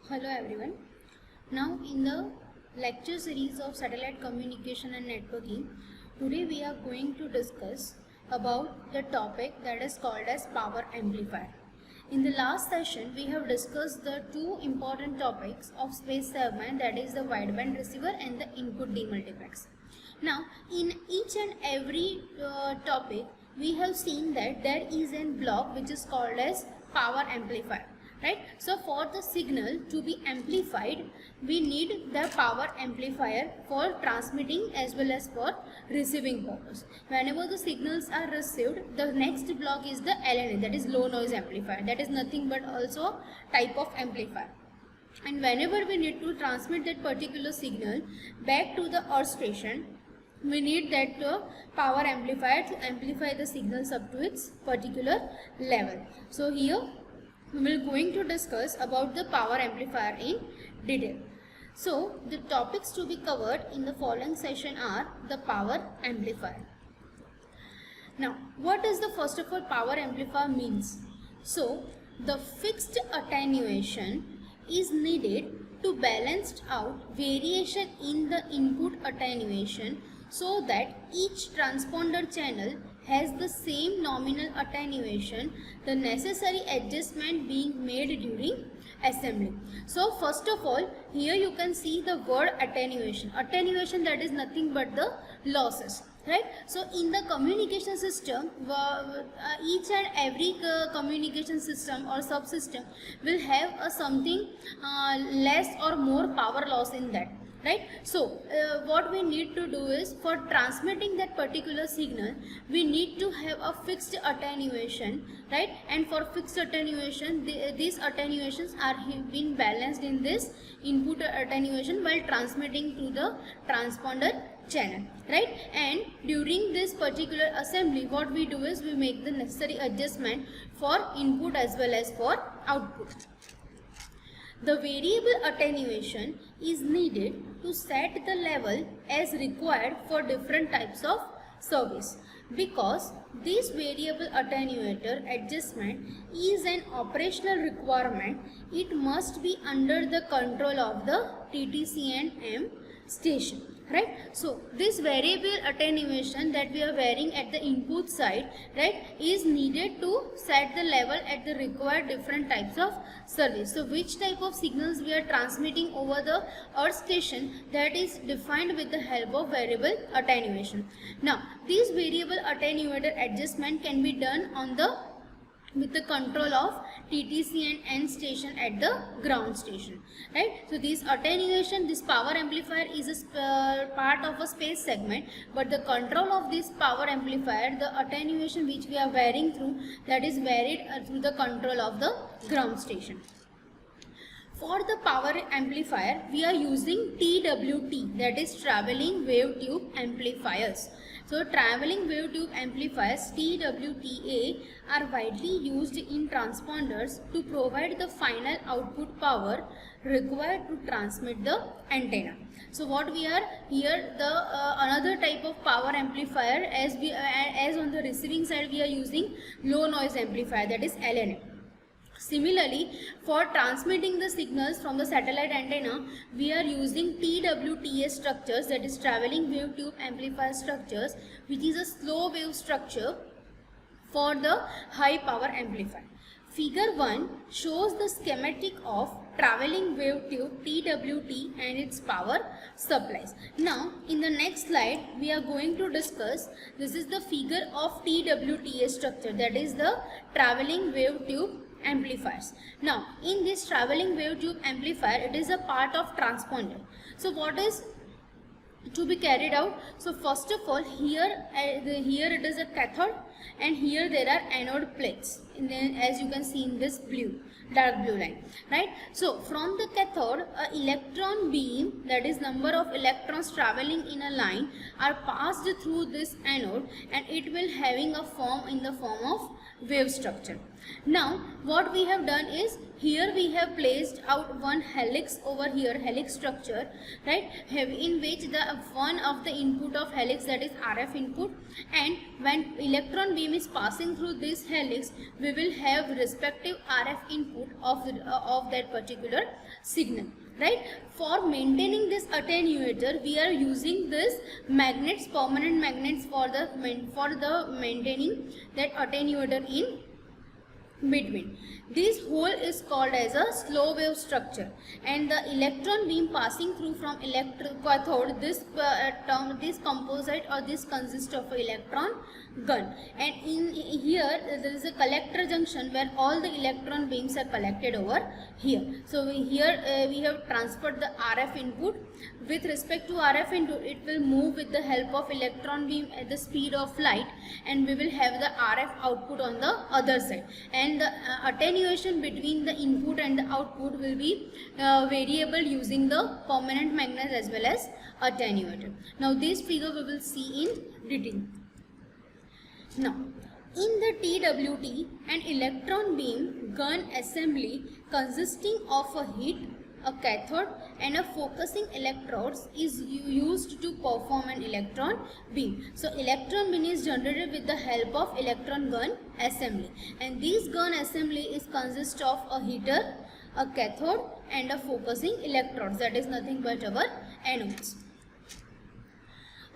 Hello everyone. Now in the lecture series of satellite communication and networking, today we are going to discuss about the topic that is called as power amplifier. In the last session we have discussed the two important topics of space segment, that is the wideband receiver and the input demultiplexer. Now in each and every topic we have seen that there is a block which is called as power amplifier. Right, so for the signal to be amplified we need the power amplifier for transmitting as well as for receiving purpose. Whenever the signals are received, the next block is the LNA, that is low noise amplifier, that is nothing but also type of amplifier. And whenever we need to transmit that particular signal back to the earth station, we need that power amplifier to amplify the signals up to its particular level. So here we will going to discuss about the power amplifier in detail. So the topics to be covered in the following session are the power amplifier. Now what does the first of all power amplifier means? So the fixed attenuation is needed to balance out variation in the input attenuation so that each transponder channel has the same nominal attenuation, the necessary adjustment being made during assembly. So first of all, here you can see the word attenuation. Attenuation, that is nothing but the losses. Right, so in the communication system, each and every communication system or subsystem will have a something less or more power loss in that. Right, so what we need to do is, for transmitting that particular signal we need to have a fixed attenuation, right? And for fixed attenuation, these attenuations are being balanced in this input attenuation while transmitting to the transponder channel, right? And during this particular assembly what we do is we make the necessary adjustment for input as well as for output. The variable attenuation is needed to set the level as required for different types of service. Because this variable attenuator adjustment is an operational requirement, it must be under the control of the TTC and M station. Right, so this variable attenuation that we are varying at the input side, right, is needed to set the level at the required different types of service. So which type of signals we are transmitting over the earth station, that is defined with the help of variable attenuation. Now this variable attenuator adjustment can be done on the with the control of TTC and N station at the ground station, right? So this attenuation, this power amplifier is a part of a space segment, but the control of this power amplifier, the attenuation which we are varying through, that is varied through the control of the ground station. For the power amplifier we are using TWT, that is traveling wave tube amplifiers. So traveling wave tube amplifiers, TWTA, are widely used in transponders to provide the final output power required to transmit the antenna. So what we are here, the another type of power amplifier, as on the receiving side we are using low noise amplifier, that is LNA. Similarly, for transmitting the signals from the satellite antenna, we are using TWTA structures, that is traveling wave tube amplifier structures, which is a slow wave structure for the high power amplifier. Figure 1 shows the schematic of traveling wave tube TWT and its power supplies. Now in the next slide we are going to discuss, this is the figure of TWTA structure, that is the traveling wave tube amplifiers. Now in this traveling wave tube amplifier, it is a part of transponder. So what is to be carried out? So first of all, here it is a cathode and here there are anode plates, as you can see in this dark blue line, right? So from the cathode, a electron beam, that is number of electrons traveling in a line, are passed through this anode and it will having a form in the form of wave structure. Now what we have done is, here we have placed out one helix over here, helix structure, right, in which the one of the input of helix, that is RF input, and when electron beam is passing through this helix, we will have respective RF input of that particular signal, right. For maintaining this attenuator, we are using this magnets, permanent magnets, for the maintaining that attenuator in between. This hole is called as a slow wave structure, and the electron beam passing through from cathode, this composite or this consists of electron gun, and in here there is a collector junction where all the electron beams are collected over here. So we have transferred the RF input. With respect to RF input, it will move with the help of electron beam at the speed of light, and we will have the RF output on the other side, and the attenuation between the input and the output will be variable using the permanent magnet as well as attenuator. Now this figure we will see in detail. Now in the TWT, an electron beam gun assembly consisting of a heat, a cathode and a focusing electrodes is used to perform an electron beam. So electron beam is generated with the help of electron gun assembly, and this gun assembly is consist of a heater, a cathode and a focusing electrodes, that is nothing but our anodes.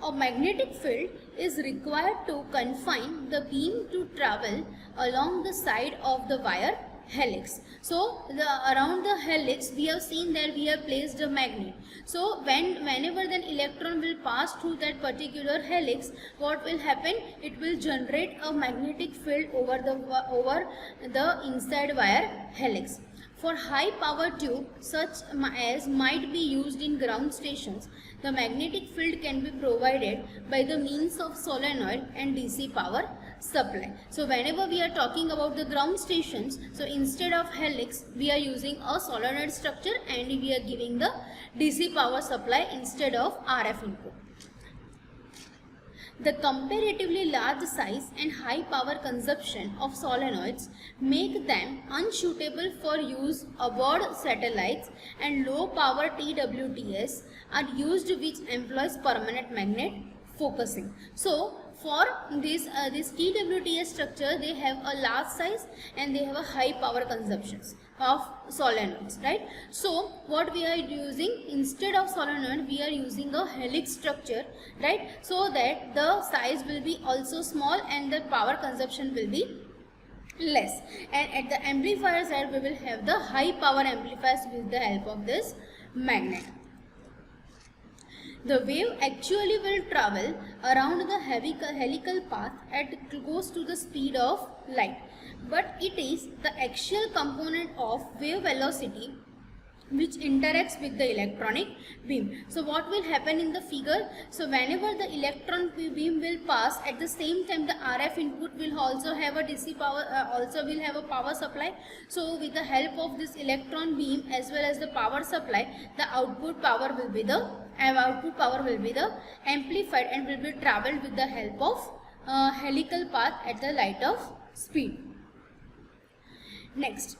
A magnetic field is required to confine the beam to travel along the side of the wire helix. So around the helix we have seen that we have placed a magnet. So whenever the electron will pass through that particular helix, what will happen? It will generate a magnetic field over the inside wire helix. For high power tube such as might be used in ground stations, the magnetic field can be provided by the means of solenoid and DC power supply. So whenever we are talking about the ground stations, so instead of helix we are using a solenoid structure and we are giving the DC power supply instead of RF input. The comparatively large size and high power consumption of solenoids make them unsuitable for use aboard satellites, and low power TWTs are used which employs permanent magnet focusing. So for this TWTS structure, they have a large size and they have a high power consumptions of solenoids, right? So what we are using, instead of solenoid we are using a helix structure, right? So that the size will be also small and the power consumption will be less, and at the amplifier side we will have the high power amplifiers with the help of this magnet. The wave actually will travel around the helical path at close to the speed of light, but it is the axial component of wave velocity which interacts with the electronic beam. So what will happen in the figure? So whenever the electron beam will pass, at the same time the RF input will also have a DC power, also will have a power supply. So with the help of this electron beam as well as the power supply, the output power will be the amplified and will be travelled with the help of helical path at the light of speed. Next,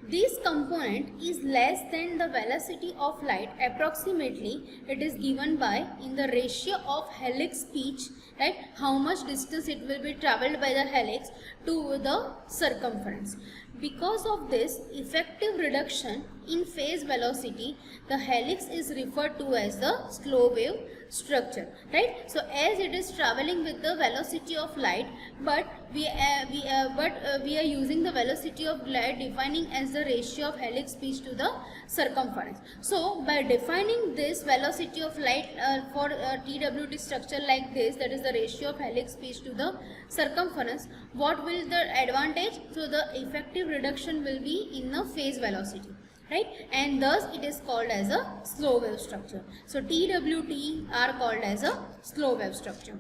this component is less than the velocity of light. Approximately it is given by in the ratio of helix pitch, right? How much distance it will be travelled by the helix to the circumference. Because of this effective reduction in phase velocity, the helix is referred to as the slow wave structure, right? So as it is traveling with the velocity of light, but we are using the velocity of light defining as the ratio of helix pitch to the circumference. So by defining this velocity of light for TWT structure like this, that is the ratio of helix pitch to the circumference, what will the advantage? So the effective reduction will be in the phase velocity, right? And thus it is called as a slow wave structure. So TWT are called as a slow wave structure.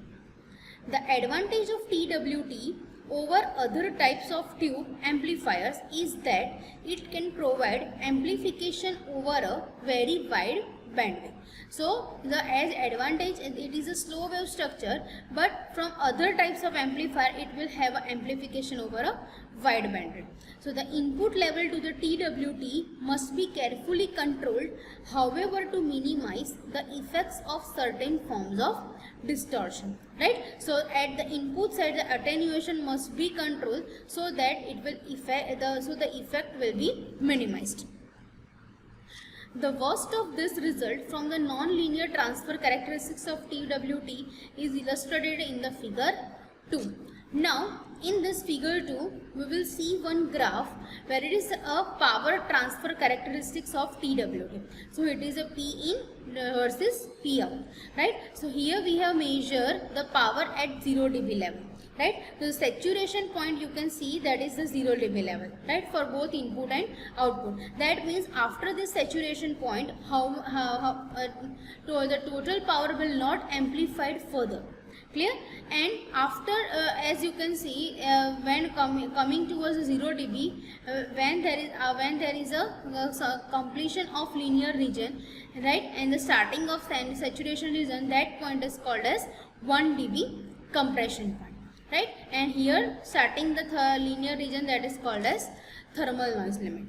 The advantage of TWT over other types of tube amplifiers is that it can provide amplification over a very wide bandwidth. So the as advantage, it is a slow wave structure, but from other types of amplifier it will have an amplification over a wide bandwidth. So the input level to the TWT must be carefully controlled, however, to minimize the effects of certain forms of distortion, right? So at the input side the attenuation must be controlled so that it will the effect will be minimized. The worst of this result from the non-linear transfer characteristics of TWT is illustrated in the figure 2. Now in this figure 2 we will see one graph where it is a power transfer characteristics of TWT. So it is a P in versus P out, right? So here we have measured the power at 0 dB level, right? So the saturation point you can see that is the 0 dB level, right, for both input and output. That means after this saturation point the total power will not amplified further. Clear? And after as you can see when coming towards 0 dB, when there is a completion of linear region, right, and the starting of saturation region, that point is called as 1 dB compression point, right? And here starting the linear region, that is called as thermal noise limit.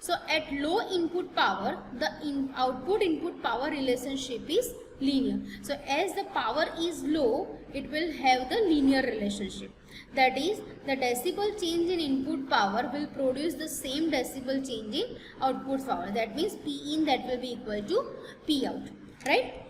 So at low input power the output input power relationship is linear. So as the power is low it will have the linear relationship, that is the decibel change in input power will produce the same decibel change in output power. That means P in that will be equal to P out, right?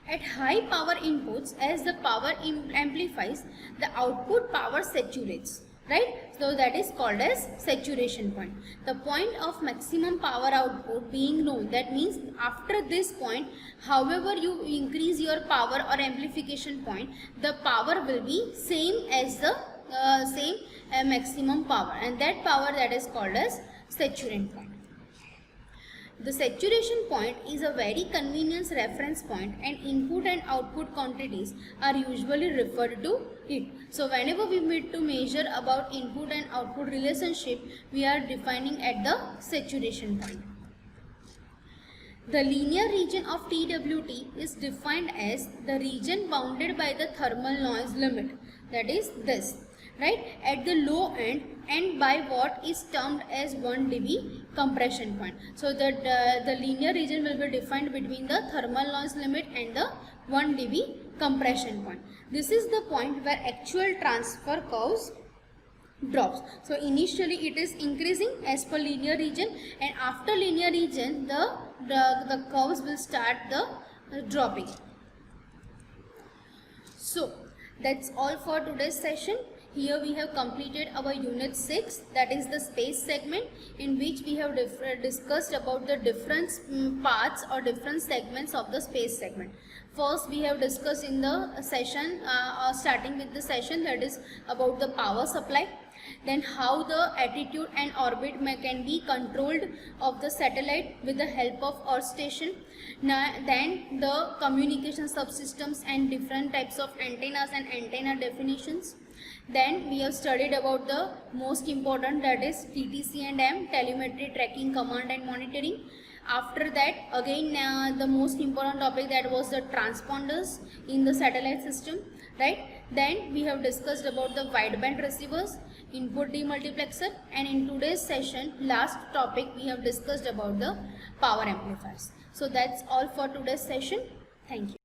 At high power inputs, as the power amplifies, the output power saturates, right? So that is called as saturation point. The point of maximum power output being known, that means after this point, however you increase your power or amplification point, the power will be same as the maximum power, and that power that is called as saturation point. The saturation point is a very convenient reference point and input and output quantities are usually referred to it. So whenever we need to measure about input and output relationship, we are defining at the saturation point. The linear region of TWT is defined as the region bounded by the thermal noise limit, that is this, right, at the low end and by what is termed as 1 dB compression point. So that the linear region will be defined between the thermal noise limit and the 1 dB compression point. This is the point where actual transfer curves drops. So initially it is increasing as per linear region, and after linear region the curves will start the dropping. So that's all for today's session. Here we have completed our unit 6, that is the space segment, in which we have discussed about the different parts or different segments of the space segment. First we have discussed in the session, starting with the session, that is about the power supply. Then how the attitude and orbit can be controlled of the satellite with the help of earth station. Then the communication subsystems and different types of antennas and antenna definitions. Then we have studied about the most important, that is TTC&M, telemetry, tracking, command and monitoring. After that again the most important topic, that was the transponders in the satellite system, right? Then we have discussed about the wideband receivers, input demultiplexer, and in today's session last topic we have discussed about the power amplifiers. So that's all for today's session. Thank you.